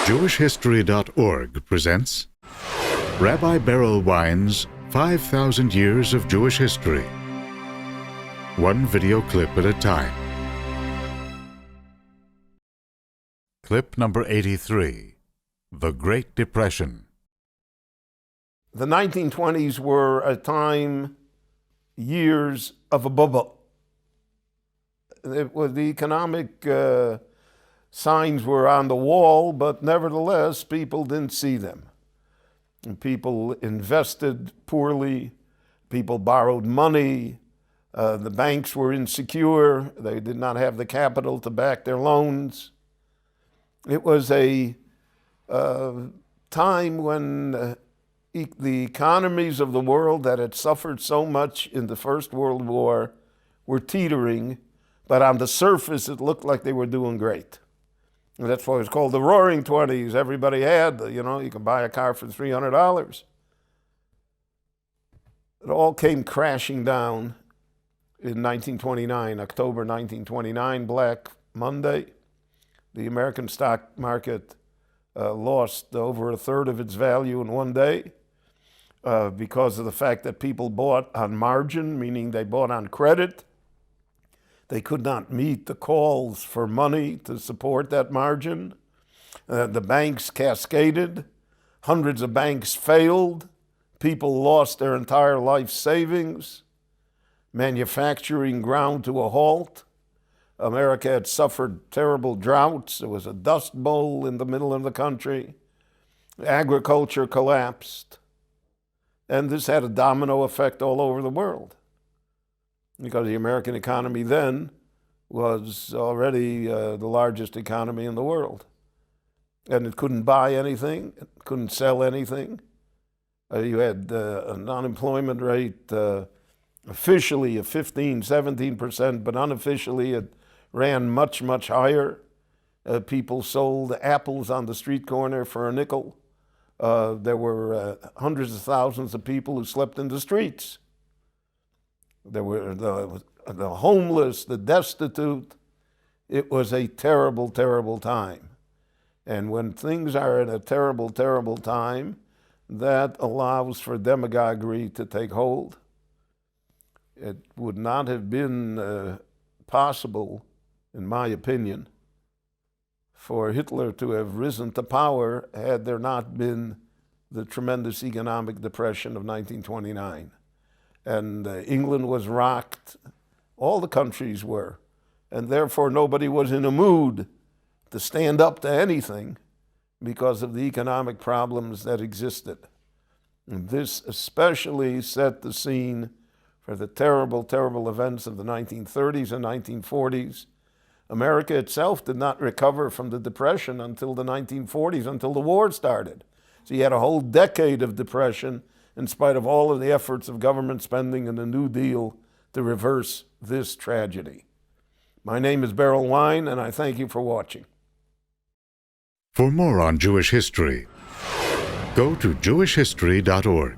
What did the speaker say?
JewishHistory.org presents Rabbi Berel Wein's 5,000 Years of Jewish History. One video clip at a time. Clip number 83, The Great Depression. The 1920s were years of a bubble. It was the economic signs were on the wall, but nevertheless, people didn't see them. And people invested poorly. People borrowed money. The banks were insecure. They did not have the capital to back their loans. It was a time when the economies of the world that had suffered so much in the First World War were teetering, but on the surface it looked like they were doing great. And that's why it was called the Roaring Twenties. Everybody had, you can buy a car for $300. It all came crashing down in 1929, October 1929, Black Monday. The American stock market lost over a third of its value in one day because of the fact that people bought on margin, meaning they bought on credit. They could not meet the calls for money to support that margin. The banks cascaded. Hundreds of banks failed. People lost their entire life savings. Manufacturing ground to a halt. America had suffered terrible droughts. There was a dust bowl in the middle of the country. Agriculture collapsed. And this had a domino effect all over the world, because the American economy then was already the largest economy in the world. And it couldn't buy anything, it couldn't sell anything. You had an unemployment rate officially of 15, 17%, but unofficially it ran much, much higher. People sold apples on the street corner for a nickel. There were hundreds of thousands of people who slept in the streets. There were the homeless, the destitute. It was a terrible, terrible time. And when things are at a terrible, terrible time, that allows for demagoguery to take hold. It would not have been possible, in my opinion, for Hitler to have risen to power had there not been the tremendous economic depression of 1929. And England was rocked, all the countries were, and therefore nobody was in a mood to stand up to anything because of the economic problems that existed. And this especially set the scene for the terrible, terrible events of the 1930s and 1940s. America itself did not recover from the Depression until the 1940s, until the war started. So you had a whole decade of depression in spite of all of the efforts of government spending and the New Deal to reverse this tragedy. My name is Berel Wein, and I thank you for watching. For more on Jewish history, go to JewishHistory.org.